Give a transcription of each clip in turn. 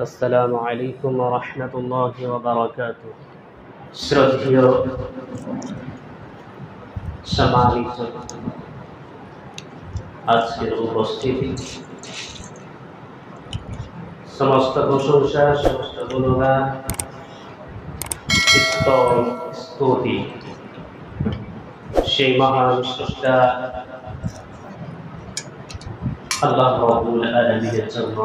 আসসালামু আলাইকুম ওয়া রাহমাতুল্লাহি ওয়া বারাকাতুহু। শ্রদ্ধেয় সম্মানিত আজকের উপস্থিতি, সমস্ত প্রশংসা, সমস্ত গুণগান, স্তুতি সেই মহান স্রষ্টা আল্লাহ রাব্বুল আলামিনের জন্য,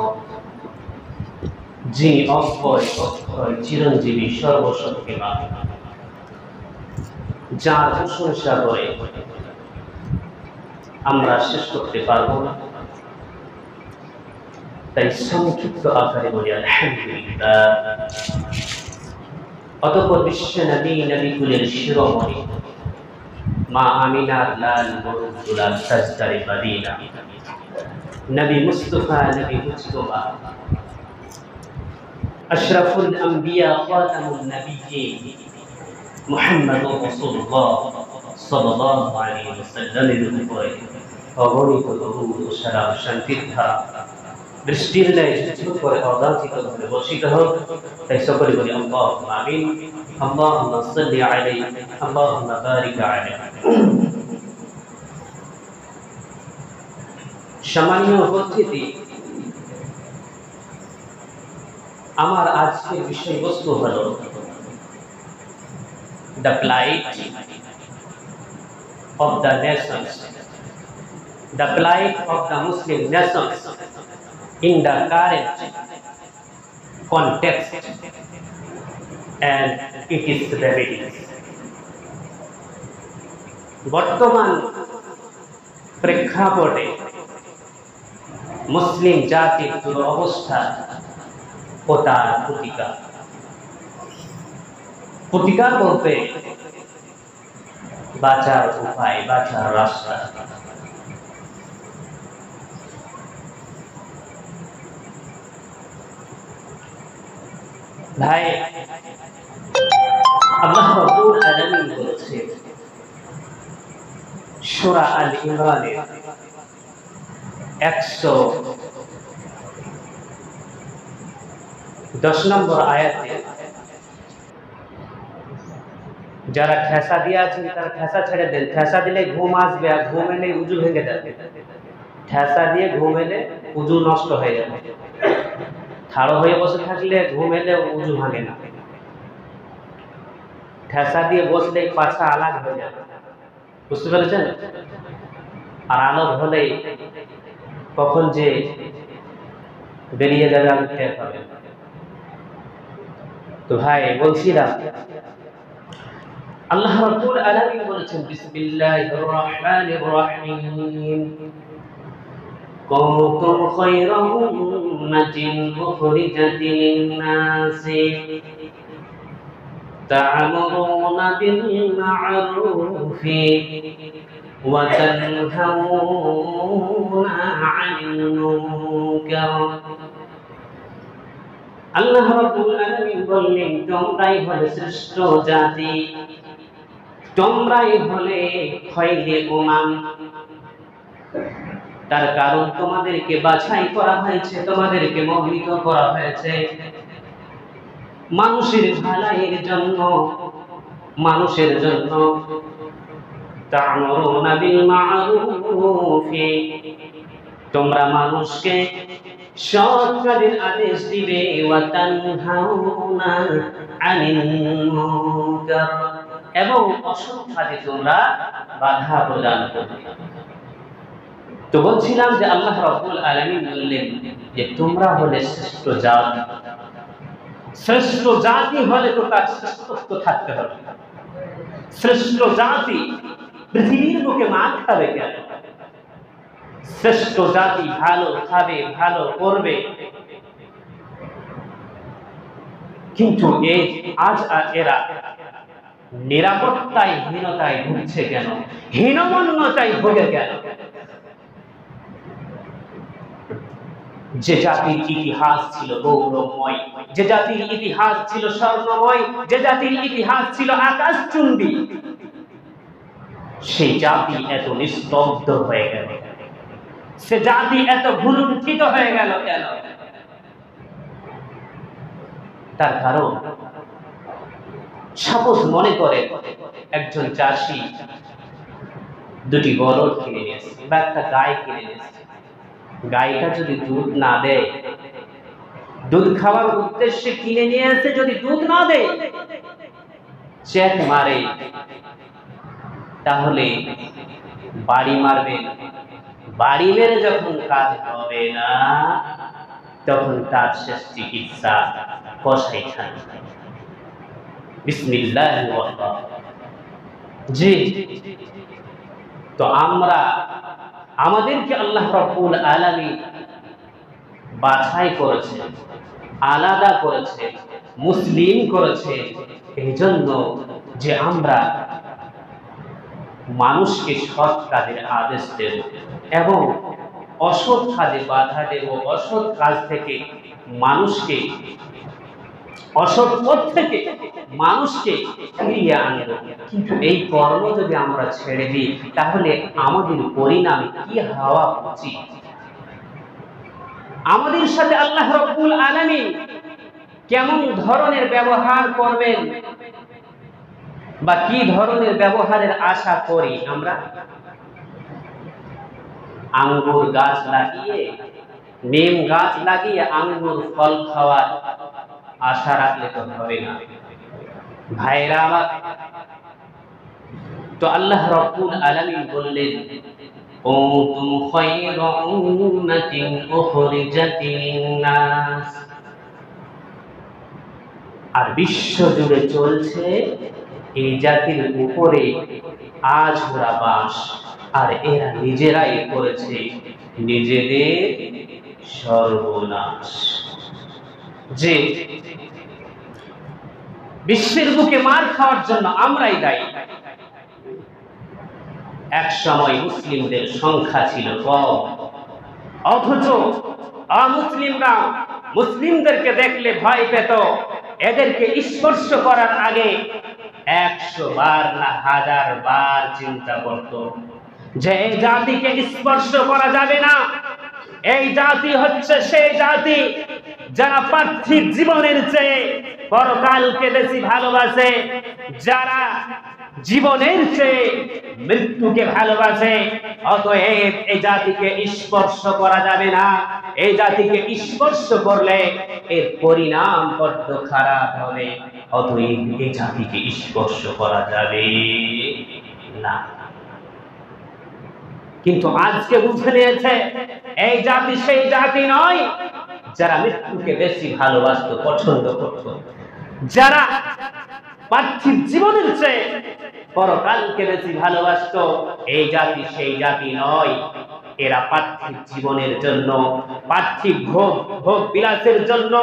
যিনি অক্ষয় অক্ষয় চিরঞ্জীবী সর্বশক্তিমান, যার প্রশংসা করে আমরা শেষ করতে পারবো না। তাই সংক্ষিপ্ত আকারে বলি আলহামদুলিল্লাহ। অতঃপর বিশ্ব নবী নবীকুলের শিরোমণি মা আমিনার লাল মরুদুলাল সাজদারে মদিনা, নবী মুস্তাফা নবী মুজতবা আশরাফুল আম্বিয়া খাতামুন নবিয়্যিন মুহাম্মদুর রাসূলুল্লাহ সাল্লাল্লাহু আলাইহি ওয়াসাল্লামের উপরে অগণিত দরুদ ও সালাম শান্তির ধারা বৃষ্টির ন্যায় ঝুরঝুর করে অবাধিত ভাবে বর্ষিত হোক। তাই সকলে বলি আল্লাহুম্মা আমিন। আল্লাহুম্মা সাল্লি আলাইহি, আল্লাহুম্মা বারিক আলাইহি। সম্মানীয় উপস্থিতি, আমার আজকের বিষয়বস্তু হলো the plight of the nations, the plight of the Muslim nations in the current context and its remedies. বর্তমান প্রেক্ষাপটে মুসলিম জাতির দুরবস্থা ও তার প্রতিকার বলতে বাঁচার উপায়, বাঁচার রাস্তা। ভাই, আল্লাহ রাব্বুল আলামিন বলেছেন সূরা আল ইমরানের 110 নম্বর আয়াতে, যারা ঠেসা দিয়ে আছেন তারা ঠেসা ছেড়ে দেন। ঠেসা দিলে ঘুম আসবে, আর ঘুম এলে উজু ভেঙে যাবে। ঠেসা দিয়ে ঘুম এলে উজু নষ্ট হয়ে যাবে। খাড়ো হয়ে বসে থাকলে ঘুম এলে উজু ভাঙে না। ঠেসা দিয়ে বসলে পাছা আলাদা হয়ে যাবে, বুঝতে পেরেছেন? আর আলো হলে কখন যে বেরিয়ে যাবে আমি টের পাবেন। তো ভাই বলছিলাম, আল্লাহ রাব্বুল আলামিন বলেছেন বিসমিল্লাহির রহমানির রহিম, কুনতুম খায়রা উম্মাতিন উখরিজাত লিন-নাসি তা'মুরুনা বিল মা'রুফি ওয়া তানহাউনা 'আনিল মুনকার। আল্লাহ রাব্বুল আলামিন বললেন, তোমরাই হলে শ্রেষ্ঠ জাতি, তোমরাই হলে খয়রে উমাম। তার কারণ তোমাদেরকে বাছাই করা হয়েছে, তোমাদেরকে মনোনীত করা হয়েছে মানুষের ভালাইয়ের জন্য, মানুষের জন্য। তা'মুরুনা বিল মা'রুফি, তোমরা মানুষকে সৎ কাজের আদেশ দিবে, ওয়া তানহাউনা আনিল মুনকার, এবং অসৎ কাজে তোমরা বাধা প্রদান করবে। তো বলছিলাম যে আল্লাহ রাব্বুল আলামিন বললেন যে তোমরা হলে শ্রেষ্ঠ জাতি। শ্রেষ্ঠ জাতি হলে তো তার শ্রেষ্ঠত্ব থাকতে হবে। শ্রেষ্ঠ জাতি পৃথিবীর বুকে মার খাবে কেন? শ্রেষ্ঠ জাতি ভালো খাবে, ভালো করবে, কিন্তু আজ এরা নিরাপত্তায় হীনতায় ভুগছে কেন? হীনমন্যতায় ভোগে কেন? যে জাতির ইতিহাস ছিল গৌরবময়, যে জাতির ইতিহাস ছিল স্বর্ণময়, যে জাতির ইতিহাস ছিল আকাশচুম্বী, সেই জাতি এত নিস্তব্ধ হয়ে গেল, সে জাতি এত ভুলুণ্ঠিত হয়ে গেল কেন? তার কারণ সাপোজ মনে করে একজন চাষি দুটি বলদ কিনে নিয়েছে বা একটা গাই কিনে নিয়েছে, গাইটা যদি দুধ না দেয়, দুধ খাওয়ার উদ্দেশ্যে কিনে নিয়ে এসে যদি দুধ না দেয়, চেক মারে, তাহলে বাড়ি মারবেন। বাড়ি মেরে যখন কাজ হবে না, তখন তার শেষ চিকিৎসা কসাইখানা। বিসমিল্লাহ। জি, তো আমরা আমাদেরকে আল্লাহ রাব্বুল আলামিন বাছাই করেছে, আলাদা করেছে, মুসলিম করেছে এই জন্য যে আমরা মানুষকে সৎ কাজের আদেশ দেব এবং অসৎ কাজে বাধা দেব, অসৎ কাজ থেকে মানুষকে, অসৎ পথ থেকে মানুষকে ফিরিয়ে আনব। কিন্তু এই কর্ম যদি আমরা ছেড়ে দিই, তাহলে আমাদের পরিণামে কি হওয়া উচিত? আমাদের সাথে আল্লাহ রাব্বুল আলামিন কেমন ধরনের ব্যবহার করবেন বা কি ধরনের ব্যবহারের আশা করি আমরা? আঙ্গুর গাছ লাগিয়ে, নিম গাছ লাগিয়ে আঙ্গুর ফল খাওয়ার আশা রাখলে তো হবে না ভাইরা আমার। তো আল্লাহ রাব্বুল আলামিন বললেন, কুনতুম খায়রা উম্মাতিন উখরিজাত লিন-নাস। আর বিশ্ব জুড়ে চলছে এই জাতির উপরে আজ ওরা বাস, আর এরা নিজেরাই করেছে নিজেদের সর্বনাশ। যে বিশ্বের বুকে মার খাওয়ার জন্য আমরাই দায়ী। এক সময় মুসলিমদের সংখ্যা ছিল কম, অথচ অমুসলিমরা মুসলিমদেরকে দেখলে ভয় পেত। এদেরকে স্পর্শ করার আগে 100 বার না 1000 বার চিন্তা করত যে এই জাতিকে স্পর্শ করা যাবে না। এই জাতি হচ্ছে সেই জাতি যারা পার্থিব জীবনের চেয়ে পরকালকে বেশি ভালোবাসে, যারা জীবনের চেয়ে মৃত্যুকে ভালোবাসে। অতএব এই জাতিকে স্পর্শ করা যাবে না। এই জাতিকে স্পর্শ করলে এর পরিণাম বড্ড খারাপ হবে। অতএব এই জাতিকে স্পর্শ করা যাবে না। কিন্তু আজকে বুঝে নিয়েছে এই জাতি সেই জাতি নয় যারা মৃত্যুকে বেশি ভালোবাসত, পছন্দ করত, যারা পার্থিব জীবনের চেয়ে পরকালকে বেশি ভালোবাসত। এই জাতি সেই জাতি নয়। এরা পার্থিব জীবনের জন্য, পার্থিব ভোগ বিলাসের জন্য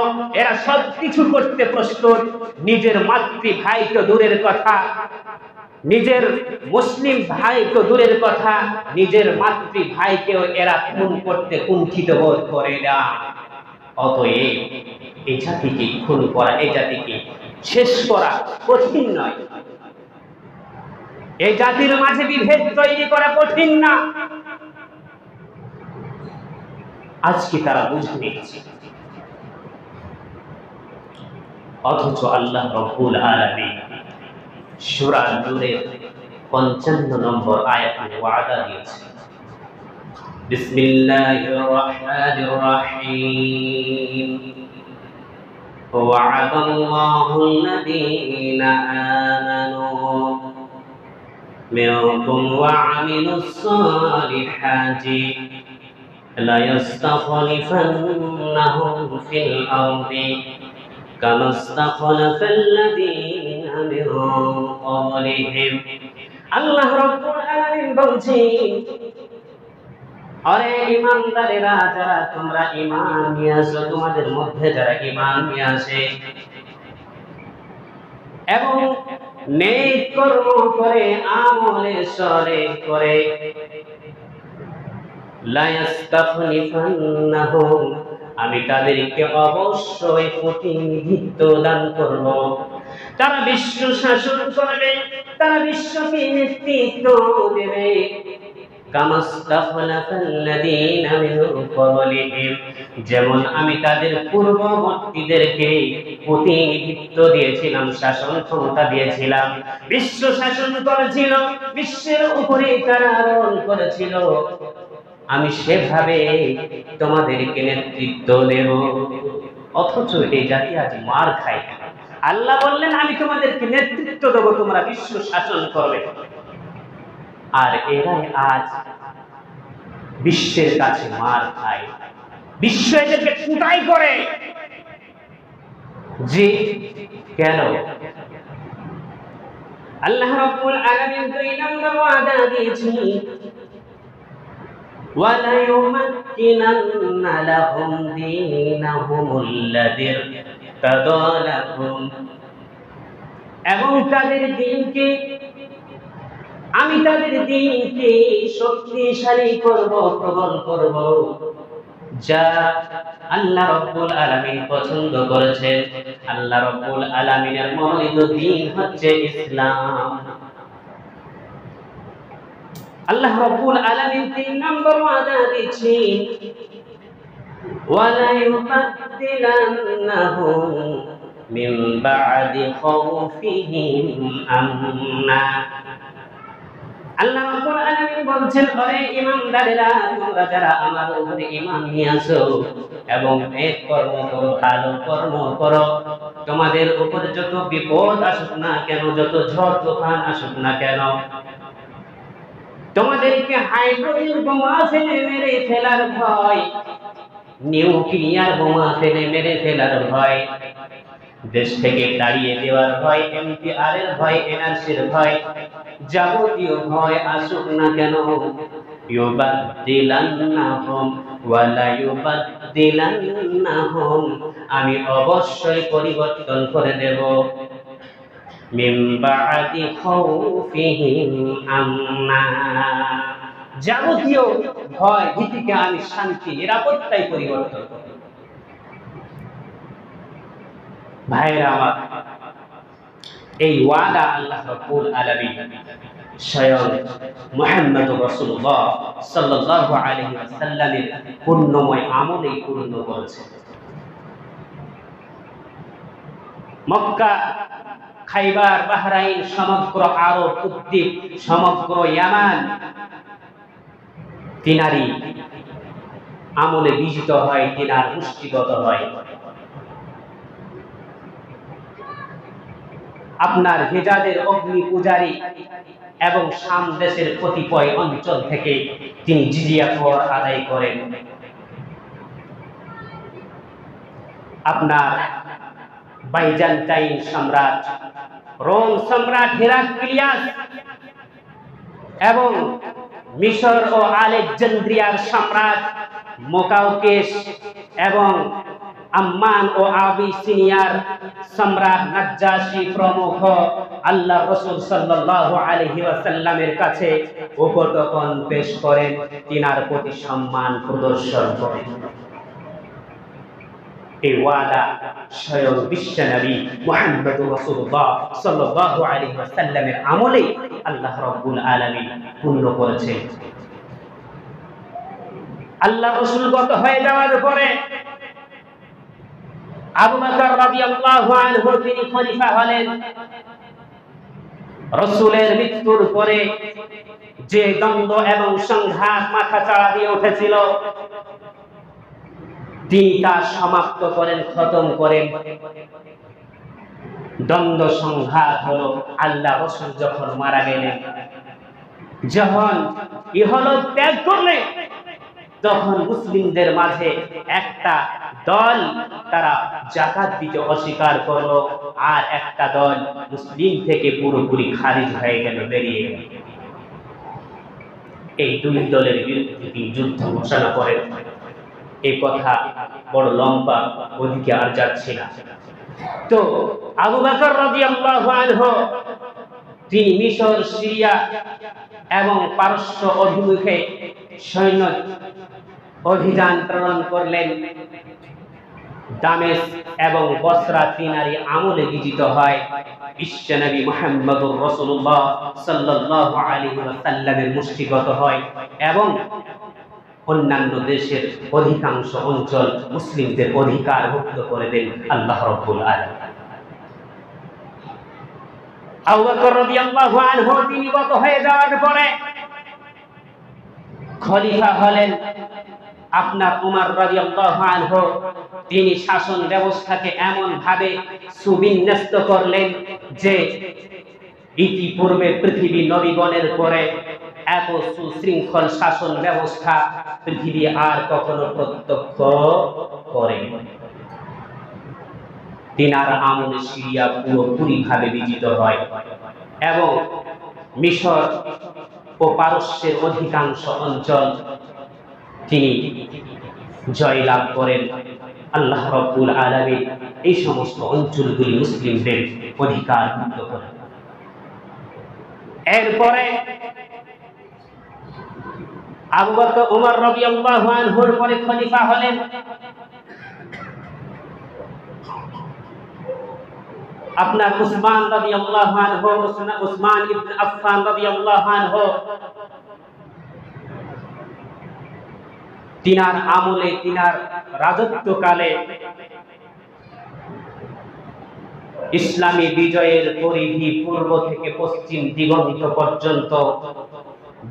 এরা সবকিছু করতে প্রস্তুত। নিজের মাতৃভাই তো দূরের কথা, নিজের মুসলিম ভাই তো দূরের কথা, নিজের মাতৃভাইকেও এরা খুন করতে কুণ্ঠিত বোধ করে না। অতএব এই জাতিকে খুন করা, এই জাতিকে শেষ করা কঠিন নয়। এই জাতির মাঝে বিভেদ তৈরি করা কঠিন না। আজকে তারা বুঝে নিয়েছে, অথচ আল্লাহ রাব্বুল আলামিন সূরা নূরের 55 নম্বর আয়াতে ওয়াদা দিয়েছেন। বিসমিল্লাহির রহমানির রহিম। ওয়া'দাল্লাহুল লাযীনা আমানু মিনকুম ওয়া আমিলুস সালিহাতি লা ইয়াস্তাখলিফান্নাহুম ফিল আরদি কামা ইস্তাখলাফাল্লাযীনা মিন ক্বাবলিহিম। আল্লাহ রাব্বুল আলামিন বলছেন, আরে ঈমানদারেরা, যারা তোমরা ঈমান নিয়ে আসো, তোমাদের মধ্যে যারা ঈমান নিয়ে আসে এবং নেক কর্ম করে, আমলে সলে করে, লা ইয়াস্তাখলিফান্নাহুম, আমি তাদেরকে অবশ্যই প্রতিনিধিত্ব দান করব। তারা বিশ্ব শাসন করবে, তারা বিশ্বকে নেতৃত্ব দেবে। কামাস্তাখলাফাল্লাযীনা মিন ক্বাবলিহিম, যেমন আমি তাদের পূর্ববর্তীদেরকে প্রতিনিধিত্ব দিয়েছিলাম, শাসন ক্ষমতা দিয়েছিলাম, বিশ্ব শাসন করেছিল, বিশ্বের উপরে তারা আরোহণ করেছিল, আমি সেভাবে তোমাদেরকে নেতৃত্ব দেব। অথচ এই জাতি আজ মার খায়। আল্লাহ বললেন আমি তোমাদেরকে নেতৃত্ব দেব, তোমরা বিশ্ব শাসন করবে, আর এরাই আজ বিশ্বের কাছে মার খায়, বিশ্ব এদেরকে কুটাই করে। যে কেন? আল্লাহ রাব্বুল আলামিন 2 নম্বর ওয়াদা দিয়েছেন, ওয়ালা ইউমাক্কিনান্না লাহুম দীনাহুমুল্লাযী ইরতাদা লাহুম, এবং তাদের দ্বীনকে, আমি তাদের দ্বীনকে শক্তিশালী করব, প্রবল করব, যা আল্লাহ রাব্বুল আলামিন পছন্দ করেছেন। আল্লাহ রাব্বুল আলামিনের মনোনীত দ্বীন হচ্ছে ইসলাম। আল্লাহ রাব্বুল আলামিন 3 নম্বর ওয়াদা দিচ্ছেন, ওয়ালা ইউবাদদিলান্নাহুম মিন বা'দি খাউফিহিম আমনা। আল্লাহ রাব্বুল আলামিন বলছেন, ওরে ঈমানদারেরা, তোমরা যারা আমার উপরে ঈমান নিয়ে আসো এবং নেক কর্ম করো, ভালো কর্ম করো, তোমাদের উপরে যত বিপদ আসুক না কেন, যত ঝড় তুফান আসুক না কেন, তোমাদেরকে হাইড্রোজেন বোমা ফেলে মেরে ফেলার ভয়, নিউক্লিয়ার বোমা ফেলে মেরে ফেলার ভয়, দেশ থেকে তাড়িয়ে দেওয়ার ভয়, এমপিআর এর ভয়, এনআরসির ভয়, যাবতীয় ভয় আসুক না কেন, ইউবাদদিলান্নাহুম ওয়ালা ইউবাদদিলান্নাহুম, আমি অবশ্যই পরিবর্তন করে দেব, মিন বা'দি খাউফিহিম আমনা, যাবতীয় ভয় ভীতিকে আমি শান্তি, নিরাপত্তায় পরিবর্তন করব। ভাইরা আমার, এই ওয়াদা আল্লাহ রাব্বুল আলামিন স্বয়ং মুহাম্মদুর রাসূলুল্লাহ সাল্লাল্লাহু আলাইহি ওয়াসাল্লামের পূর্ণময় আমলেই পূর্ণ করেছে। মক্কা, খাইবার, বাহরাইন, সমগ্র আরব উপদ্বীপ, সমগ্র ইয়ামান তিনারি আমলে বিজিত হয়, তিনার পুষ্টিগত হয়। আপনার হিজাজের অগ্নি পূজারী এবং শাম দেশের কতিপয় অঞ্চল থেকে তিনি জিজিয়া কর আদায় করেন। আপনার বাইজান্টাইন সম্রাট, রোম সম্রাট হেরাক্লিয়াস এবং মিশর ও আলেকজান্দ্রিয়ার সম্রাট মোকাউকেস এবং আম্মান ও আবিসিনিয়ার সম্রাট নাজ্জাশী প্রমুখ আল্লাহ রাসূল সাল্লাল্লাহু আলাইহি ওয়াসাল্লামের কাছে উপঢৌকন পেশ করেন, তিনার প্রতি সম্মান প্রদর্শন করেন। এই ওয়াদা স্বয়ং বিশ্বনবী মুহাম্মদুর রাসূলুল্লাহ সাল্লাল্লাহু আলাইহি ওয়াসাল্লামের আমলে আল্লাহ রাব্বুল আলামিন পূর্ণ করেছেন। আল্লাহ রাসূল গত হয়ে যাওয়ার পরে আবু বকর রাদিয়াল্লাহু আনহু তিনি খলিফা হলেন। রাসূলের মৃত্যুর পরে যে দ্বন্দ্ব এবং সংঘাত মাথাচাড়া দিয়ে উঠেছিল, তিনি তা সমাপ্ত করেন, খতম করেন। দ্বন্দ্ব সংঘাত হলো আল্লাহ রাসূল যখন মারা গেলেন, যখন ইহলোক ত্যাগ করলেন, তখন মুসলিমদের মাঝে একটা দল তারা যাকাত দিতে অস্বীকার করলো, আর একটা দল মুসলিম থেকে পুরোপুরি খারিজ হয়ে গেল, বেরিয়ে গেল। এই দুই দলের বিরুদ্ধে তিনি যুদ্ধ ঘোষণা করেন। এই কথা বড় লম্বা, ওদিকে আর যাচ্ছে না। তো আবু বকর রাদিয়াল্লাহু আনহু তিনি মিশর, সিরিয়া এবং পারস্য অভিমুখে সৈন্য অভিযান প্রেরণ করলেন। দামেস এবং বসরা তিনারি আমলে বিজিত হয় বিশ্বনবী মুহাম্মদুর রাসূলুল্লাহ সাল্লাল্লাহু আলাইহি ওয়াসাল্লামের মুষ্টিগত হয় এবং অন্যান্য দেশের অধিকাংশ অঞ্চল মুসলিমদের অধিকারভুক্ত করে দেন আল্লাহ রাব্বুল আলামিন। আবু বকর রাদিয়াল্লাহু আনহু তিনি গত হয়ে যাওয়ার পরে খলিফা হলেন আপনার উমর রাদিয়াল্লাহু আনহু। তিনি শাসন ব্যবস্থাকে এমন ভাবে সুবিন্যস্ত করলেন যে ইতিপূর্বে পৃথিবী নবীগণের পরে এত সুশৃঙ্খল শাসন ব্যবস্থা পৃথিবী আর কখনো প্রত্যক্ষ করেনি। তিনার আমলে সিরিয়া পুরোপুরি ভাবে বিজিত হয় এবং মিশর ও পারস্যের অধিকাংশ অঞ্চল তিনি জয়লাভ করেন। আল্লাহ রাব্বুল আলামিন এই সমস্ত অঞ্চলগুলি মুসলিমদের অধিকারভুক্ত করেন। এরপরে আবু বকর ওমর রাদিয়াল্লাহু আনহুর পরে খলিফা হলেন আপনার উসমান রাদিয়াল্লাহু আনহু, উসমান ইবনে আফফান রাদিয়াল্লাহু আনহু। তিনার আমলে তিনার রাজত্বকালে ইসলামী বিজয়ের পরিধি পূর্ব থেকে পশ্চিম দিগন্ত পর্যন্ত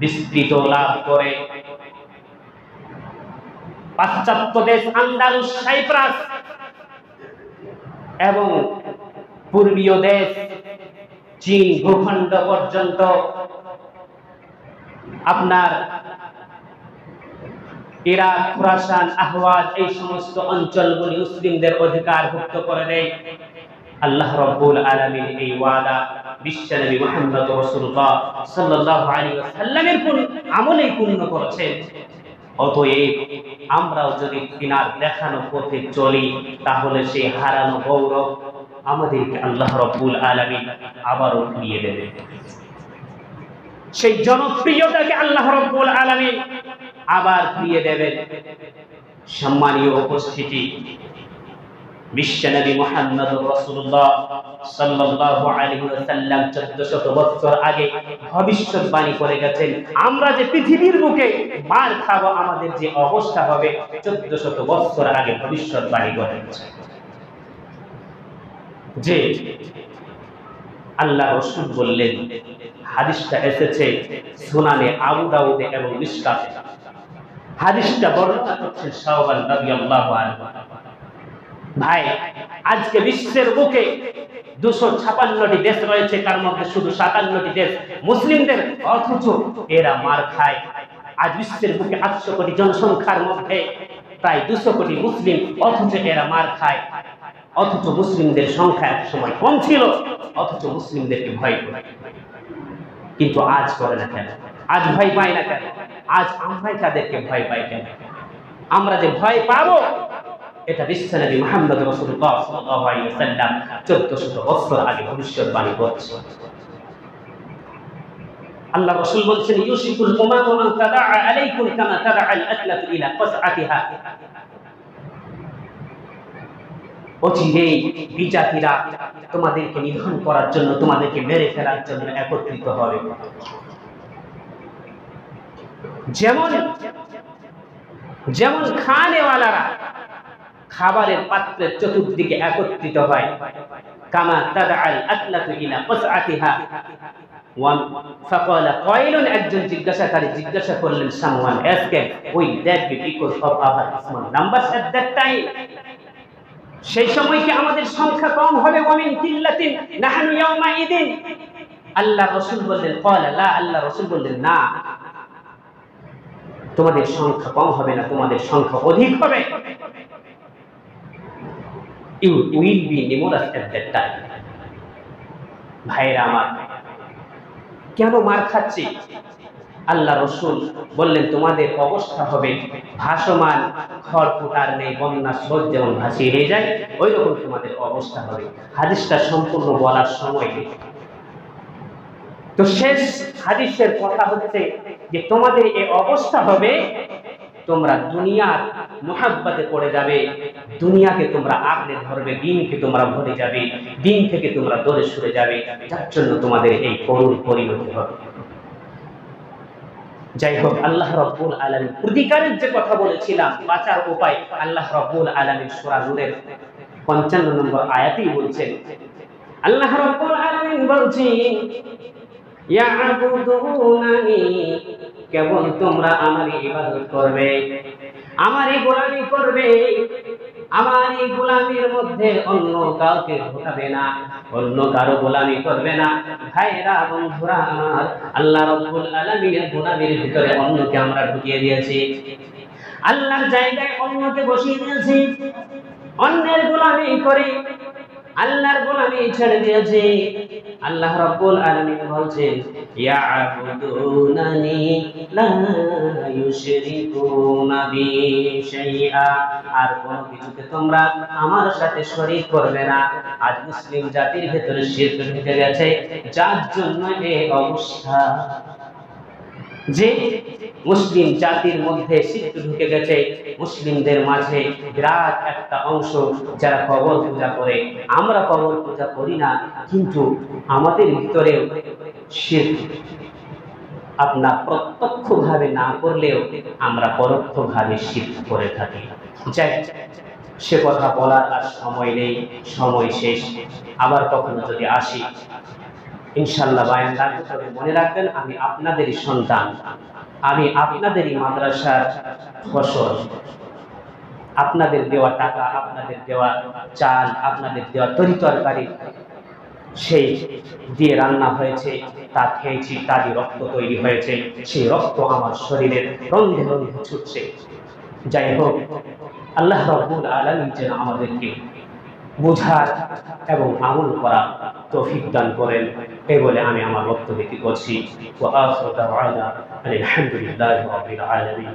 বিস্তৃত লাভ করে। পাশ্চাত্য দেশ আন্দালুস, সাইপ্রাস এবং পূর্বীয় দেশ চীন ভূখণ্ড পর্যন্ত আপনার ইরাক, খুরাসান, আহওয়াজ এই সমস্ত অঞ্চলগুলি মুসলিমদের অধিকারভুক্ত করে দেয়। আল্লাহ রাব্বুল আলামিন এই ওয়াদা বিশ্বনবী মুহাম্মদ রাসূলুল্লাহ সাল্লাল্লাহু আলাইহি ওয়াসাল্লামের আমলেই পূর্ণ করেছেন। অতএব আমরাও যদি তিনার দেখানো পথে চলি তাহলে সেই হারানো গৌরব আমাদেরকে আল্লাহ রাব্বুল আলামিন আবারও ফিরিয়ে দেবে। সেই জনপ্রিয়তাকে আল্লাহ রাব্বুল আলামিন আবার ফিরিয়ে দেবেন। সম্মানীয় উপস্থিতি, বিশ্বনবী মুহাম্মদ রাসূলুল্লাহ সাল্লাল্লাহু আলাইহি ওয়াসাল্লাম 1400 বছর আগে ভবিষ্যৎবাণী করে গেছেন আমরা যে পৃথিবীর বুকে মার খাবো, আমাদের যে অবস্থা হবে 1400 বছর আগে ভবিষ্যৎবাণী করে গেছেন। যে আল্লাহ রাসূল বললেন, হাদিসটা এসেছে সুনানে আবু দাউদে এবং মিশকাতে। হাদিসটা বর্ণনা করছেন শাওবান রাদিয়াল্লাহু আনহু। ভাই, আজকে বিশ্বের বুকে 256টি দেশ রয়েছে, তার মধ্যে শুধু 57টি দেশ মুসলিমদের, অথচ এরা মার খায়। আজ বিশ্বের বুকে 800 কোটি জনসংখ্যার মধ্যে প্রায় 200 কোটি মুসলিম, অথচ এরা মার খায়। অথচ মুসলিমদের সংখ্যা এক সময় কম ছিল, অথচ মুসলিমদেরকে ভয় করে। কিন্তু আজ করে না কেন? আজ ভয় পায় না কেন? আজ আমরাই তাদেরকে ভয় পাই কেন? আমরা যে ভয় পাবো এটা বিশ্বনবী মুহাম্মদ রাসূলুল্লাহ সাল্লাল্লাহু আলাইহি ওয়াসাল্লাম 1400 বছর আগে ভবিষ্যৎবাণী করেছেন। আল্লাহ রাসূল বলেছেন, ইউশিকুল উমামু আন তাদাআ আলাইকুম কামা তাদাআ আল-আকলাতু ইলা qas'atiha। অচিরেই বিজাতিরা তোমাদেরকে নিধন করার জন্য, তোমাদেরকে মেরে ফেলার জন্য একত্রিত হবে। যেমন খানেওয়ালারা খাবারের পাত্রের চতুর্দিকে একত্রিত হয়, কামা তাদাআল আকলাতু ইলা qas'atiha। ফাকালা কাইলুন, একজন জিজ্ঞাসাকারী জিজ্ঞাসা করলেন, someone asked, will that be because of our small numbers at that time? সেই সময় কি আমাদের সংখ্যা কম হবে? ওয়ামিন কিল্লাতিন নাহনু ইয়াওমা ইদিন। আল্লাহ রাসূল বললেন, ক্বালা লা, আল্লাহ রাসূল বললেন, না, তোমাদের সংখ্যা কম হবে না, তোমাদের সংখ্যা অধিক হবে। You will be numerous at that time. ভাইরা আমার, কেন মার খাচ্ছি? আল্লাহ রাসূল বললেন, তোমাদের অবস্থা হবে ভাসমান খড়কুটার নেই, বন্যা স্রোত যেমন ভাসিয়ে নিয়ে যায়, ওই রকম তোমাদের অবস্থা হবে। হাদিসটা সম্পূর্ণ বলার সময় নেই, তো শেষ হাদিসের কথা হচ্ছে যে তোমাদের এই অবস্থা হবে তোমরা দুনিয়ার মুহাব্বতে পড়ে যাবে, দুনিয়াকে তোমরা আগলে ধরবে, দিনকে তোমরা ভুলে যাবে, দিন থেকে তোমরা দূরে সরে যাবে, যার জন্য তোমাদের এই করুণ পরিণতি হবে। যাই হোক, আল্লাহ রাব্বুল আলামিন প্রতিকারের যে কথা বলেছিলাম, বাঁচার উপায়, আল্লাহ রাব্বুল আলামিন সূরা নূরের 55 নম্বর আয়াতেই বলছেন। আল্লাহ রাব্বুল আলামিন বলছেন, ইয়াবুদুনানি, কেবল তোমরা আমারই ইবাদত করবে, আমারই গোলামি করবে, আমারই গোলামির মধ্যে অন্য কাউকে ঢোকাবে না, অন্য কারো গোলামি করবে না। ভাইরা বন্ধুরা আমার, আল্লাহ রাব্বুল আলামিনের গোলামির ভিতরে অন্যকে আমরা ঢুকিয়ে দিয়েছি, আল্লাহর জায়গায় অন্যকে বসিয়ে দিয়েছি, অন্যের গোলামি করে আল্লাহর গোলামি ছেড়ে দিয়েছে। আল্লাহ রাব্বুল আলামিন বলছেন, ইয়াবুদুনানি লা ইউশরিকুনা বি শাইআ, আর কোনো কিছুতে তোমরা আমার সাথে শরীক করবে না। আজ মুসলিম জাতির ভেতরে শিরক ঢুকে গেছে, যার জন্য এই অবস্থা। যে মুসলিম জাতির মধ্যে শিরক ঢুকে গেছে, মুসলিমদের মাঝে বিরাট একটা অংশ যারা কবর পূজা করে। আমরা কবর পূজা করি না, কিন্তু আমাদের ভিতরে শিরক আপনার প্রত্যক্ষভাবে না করলেও আমরা পরোক্ষভাবে শিরক করে থাকি। যাই, সে কথা বলার আর সময় নেই, সময় শেষ। আবার কখনো যদি আসি ইনশাআল্লাহ বায়ান রাখবো। তবে মনে রাখবেন, আমি আপনাদেরই সন্তান, আমি আপনাদেরই মাদ্রাসার ফসল। আপনাদের দেওয়া টাকা, আপনাদের দেওয়া চাল, আপনাদের দেওয়া তরিতরকারি সেই দিয়ে রান্না হয়েছে, তা খেয়েছি, তারই রক্ত তৈরি হয়েছে, সেই রক্ত আমার শরীরের রন্ধে রন্ধে ছুটছে। যাই হোক, আল্লাহ রাব্বুল আলামিন যেন আমাদেরকে বুঝার এবং আমল করা তৌফিক দান করেন, এই বলে আমি আমার বক্তব্য করছি। ওয়া আখিরু দাওয়ানা আলহামদুলিল্লাহি রাব্বিল আলামিন।